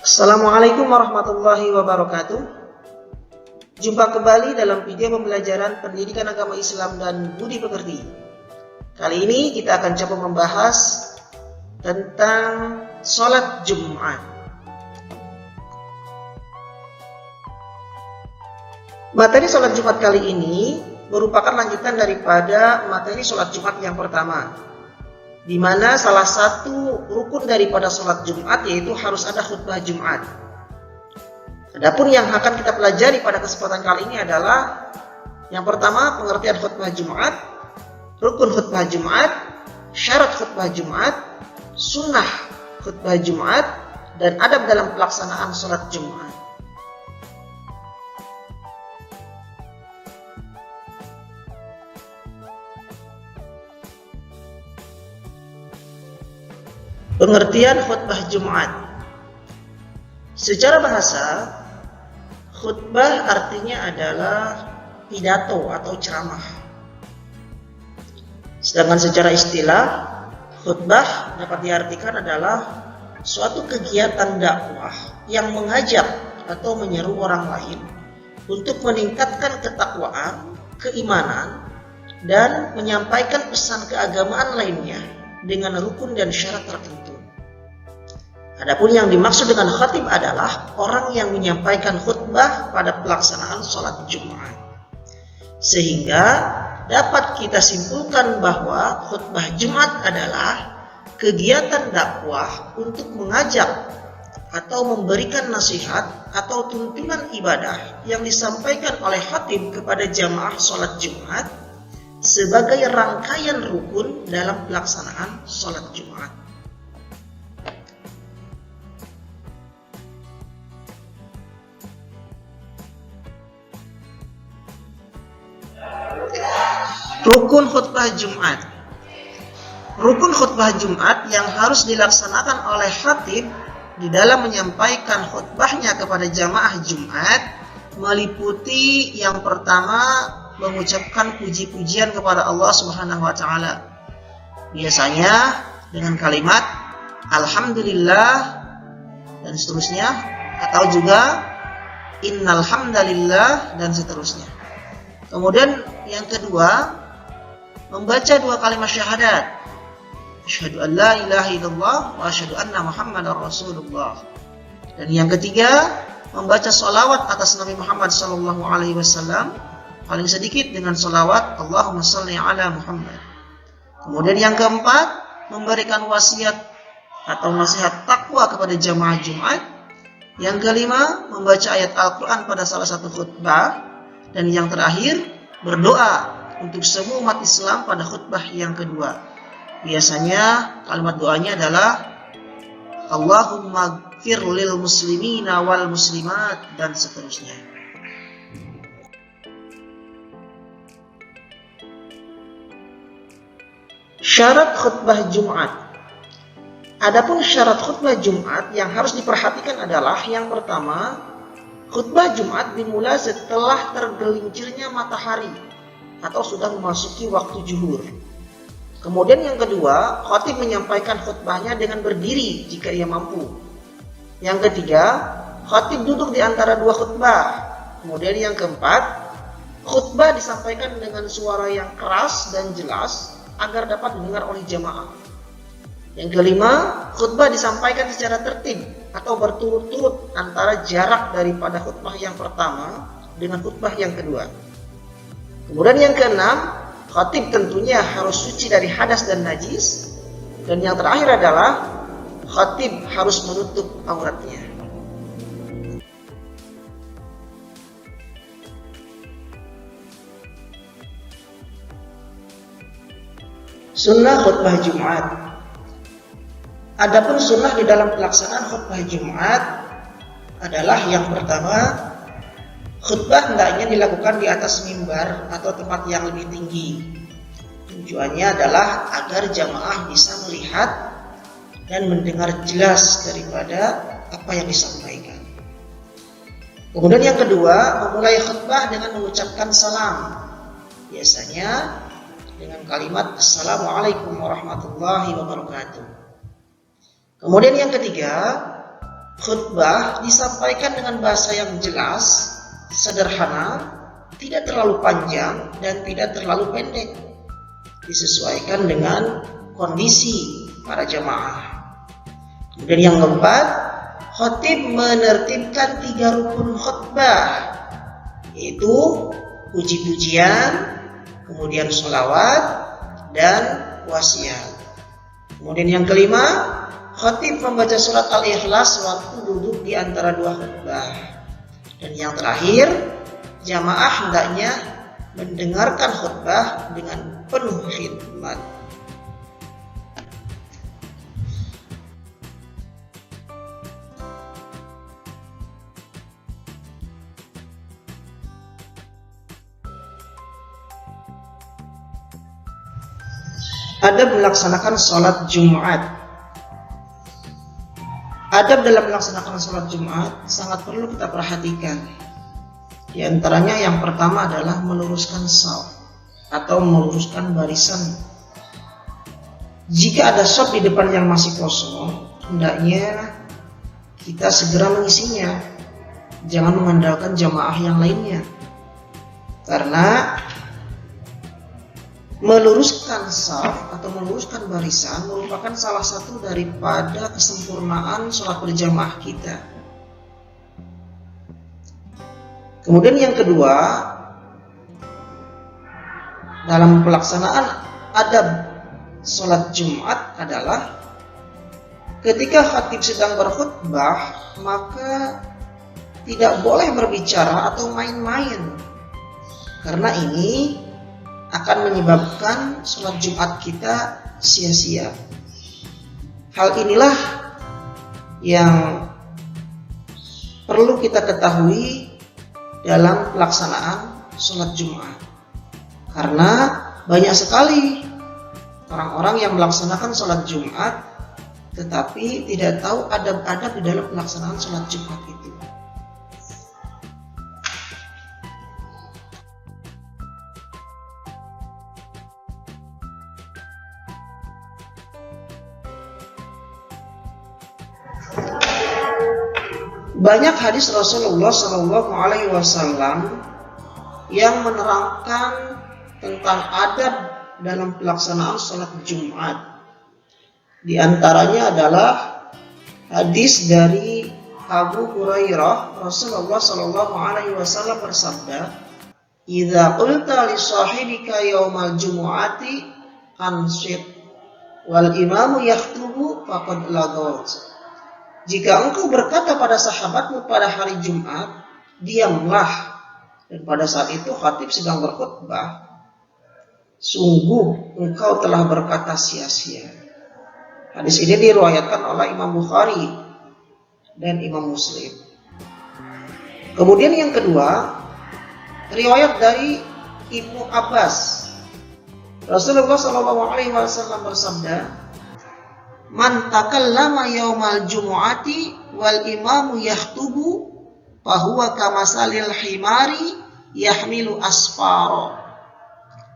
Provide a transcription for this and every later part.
Assalamualaikum warahmatullahi wabarakatuh. Jumpa kembali dalam video pembelajaran pendidikan agama Islam dan budi pekerti. Kali ini kita akan coba membahas tentang sholat Jumat. Materi sholat Jumat kali ini merupakan lanjutan daripada materi sholat Jumat yang pertama, di mana salah satu rukun daripada sholat Jumat yaitu harus ada khutbah Jumat. Adapun yang akan kita pelajari pada kesempatan kali ini adalah yang pertama, pengertian khutbah Jumat, rukun khutbah Jumat, syarat khutbah Jumat, sunnah khutbah Jumat, dan adab dalam pelaksanaan sholat Jumat. Pengertian khutbah Jumat. Secara bahasa, khutbah artinya adalah pidato atau ceramah. Sedangkan secara istilah, khutbah dapat diartikan adalah suatu kegiatan dakwah yang mengajak atau menyeru orang lain untuk meningkatkan ketakwaan, keimanan, dan menyampaikan pesan keagamaan lainnya dengan rukun dan syarat tertentu. Adapun yang dimaksud dengan khatib adalah orang yang menyampaikan khutbah pada pelaksanaan sholat Jumat. Sehingga dapat kita simpulkan bahwa khutbah Jumat adalah kegiatan dakwah untuk mengajak atau memberikan nasihat atau tuntunan ibadah yang disampaikan oleh khatib kepada jamaah sholat Jumat sebagai rangkaian rukun dalam pelaksanaan sholat Jumat. Rukun khutbah Jumat. Rukun khutbah Jumat yang harus dilaksanakan oleh khatib di dalam menyampaikan khutbahnya kepada jamaah Jumat meliputi yang pertama, mengucapkan puji-pujian kepada Allah Subhanahu wa taala. Biasanya dengan kalimat alhamdulillah dan seterusnya, atau juga innal hamdalillah dan seterusnya. Kemudian yang kedua, membaca dua kalimat syahadat. Asyhadu an la ilaha illallah wa asyhadu anna Muhammadar Rasulullah. Dan yang ketiga, membaca sholawat atas Nabi Muhammad SAW, paling sedikit dengan sholawat Allahumma shalli ala Muhammad. Kemudian yang keempat, memberikan wasiat atau nasihat takwa kepada jamaah Jumat. Yang kelima, membaca ayat Al-Quran pada salah satu khutbah. Dan yang terakhir, berdoa untuk semua umat Islam pada khutbah yang kedua. Biasanya kalimat doanya adalah Allahumma gfir lil muslimina wal muslimat dan seterusnya. Syarat khutbah Jumat. Adapun syarat khutbah Jumat yang harus diperhatikan adalah yang pertama, khutbah Jumat dimulai setelah tergelincirnya matahari atau sudah memasuki waktu zuhur. Kemudian yang kedua, khatib menyampaikan khutbahnya dengan berdiri jika ia mampu. Yang ketiga, khatib duduk di antara dua khutbah. Kemudian yang keempat, khutbah disampaikan dengan suara yang keras dan jelas agar dapat didengar oleh jamaah. Yang kelima, khutbah disampaikan secara tertib atau berturut-turut antara jarak daripada khutbah yang pertama dengan khutbah yang kedua. Kemudian yang keenam, khatib tentunya harus suci dari hadas dan najis. Dan yang terakhir adalah khatib harus menutup auratnya. Sunnah khutbah Jumat. Adapun sunnah di dalam pelaksanaan khutbah Jumat adalah yang pertama, khutbah hendaknya dilakukan di atas mimbar atau tempat yang lebih tinggi. Tujuannya adalah agar jamaah bisa melihat dan mendengar jelas daripada apa yang disampaikan. Kemudian yang kedua, memulai khutbah dengan mengucapkan salam. Biasanya dengan kalimat Assalamualaikum warahmatullahi wabarakatuh. Kemudian yang ketiga, khutbah disampaikan dengan bahasa yang jelas, sederhana, tidak terlalu panjang dan tidak terlalu pendek, disesuaikan dengan kondisi para jamaah. Kemudian yang keempat, khatib menertibkan 3 rukun khutbah, yaitu puji-pujian, kemudian sholawat, dan wasiat. Kemudian yang kelima, khatib membaca surat Al-Ikhlas waktu duduk di antara 2 khutbah. Dan yang terakhir, jamaah hendaknya mendengarkan khutbah dengan penuh khidmat. Adab melaksanakan sholat Jumat. Adab dalam melaksanakan sholat Jumat sangat perlu kita perhatikan. Di antaranya yang pertama adalah meluruskan shaf atau meluruskan barisan. Jika ada shaf di depan yang masih kosong, hendaknya kita segera mengisinya. Jangan mengandalkan jamaah yang lainnya. Karena meluruskan shaf atau meluruskan barisan merupakan salah satu daripada kesempurnaan sholat berjamaah kita. Kemudian yang kedua, dalam pelaksanaan adab sholat Jumat adalah ketika khatib sedang berkhutbah, maka tidak boleh berbicara atau main-main, karena ini akan menyebabkan sholat Jumat kita sia-sia. Hal inilah yang perlu kita ketahui dalam pelaksanaan sholat Jumat. Karena banyak sekali orang-orang yang melaksanakan sholat Jumat tetapi tidak tahu adab-adab di dalam pelaksanaan sholat Jumat itu. Banyak hadis Rasulullah SAW yang menerangkan tentang adab dalam pelaksanaan sholat Jumat. Di antaranya adalah hadis dari Abu Hurairah. Rasulullah SAW bersabda, "Idza qulta li sahibika yaumal jumu'ati anshid wal imamu yaktubu faqad laghawt." Jika engkau berkata pada sahabatmu pada hari Jumat, diamlah, dan pada saat itu khatib sedang berkhutbah, sungguh engkau telah berkata sia-sia. Hadis ini diriwayatkan oleh Imam Bukhari dan Imam Muslim. Kemudian yang kedua, riwayat dari Ibnu Abbas. Rasulullah SAW bersabda, "Man takallama yaumal jumu'ati wal imamu yaktubu fahuwa kamasalil himari yahmilu asfara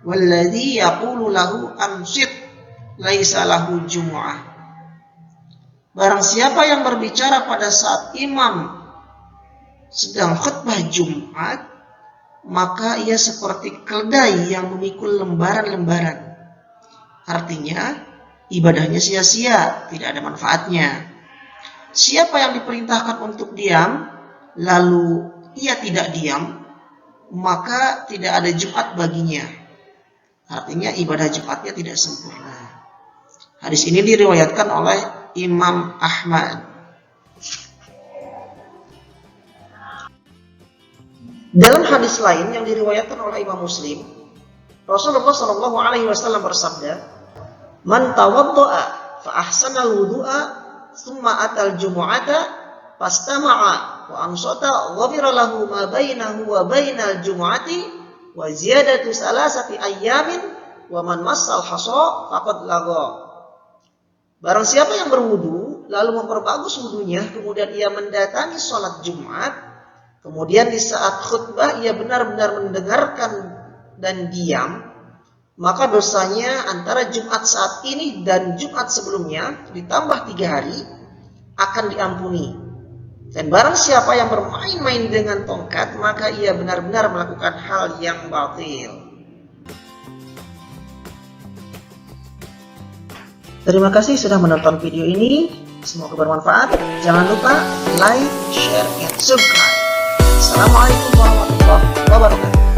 walladhi yaqulu lahu amsit laisa lahu jumu'ah." Barang siapa yang berbicara pada saat imam sedang khutbah Jumat, maka ia seperti keledai yang memikul lembaran-lembaran. Artinya ibadahnya sia-sia, tidak ada manfaatnya. Siapa yang diperintahkan untuk diam, lalu ia tidak diam, maka tidak ada Jumat baginya. Artinya ibadah Jumatnya tidak sempurna. Hadis ini diriwayatkan oleh Imam Ahmad. Dalam hadis lain yang diriwayatkan oleh Imam Muslim, Rasulullah SAW bersabda, "Man tawadda'a fa ahsana al-wudu'a thumma atal jumu'ata fastama'a wa ansata ghafira lahu ma bainahu wa bainal jumu'ati wa ziyadatu salasati ayyamin wa man massal hasa faqad lagha." Barang siapa yang berwudu lalu memperbagus wudunya, kemudian ia mendatangi sholat Jumat, kemudian di saat khutbah ia benar-benar mendengarkan dan diam, maka dosanya antara Jumat saat ini dan Jumat sebelumnya ditambah 3 hari akan diampuni. Dan barang siapa yang bermain-main dengan tongkat, maka ia benar-benar melakukan hal yang batil. Terima kasih sudah menonton video ini. Semoga bermanfaat. Jangan lupa like, share, and subscribe. Assalamualaikum warahmatullahi wabarakatuh.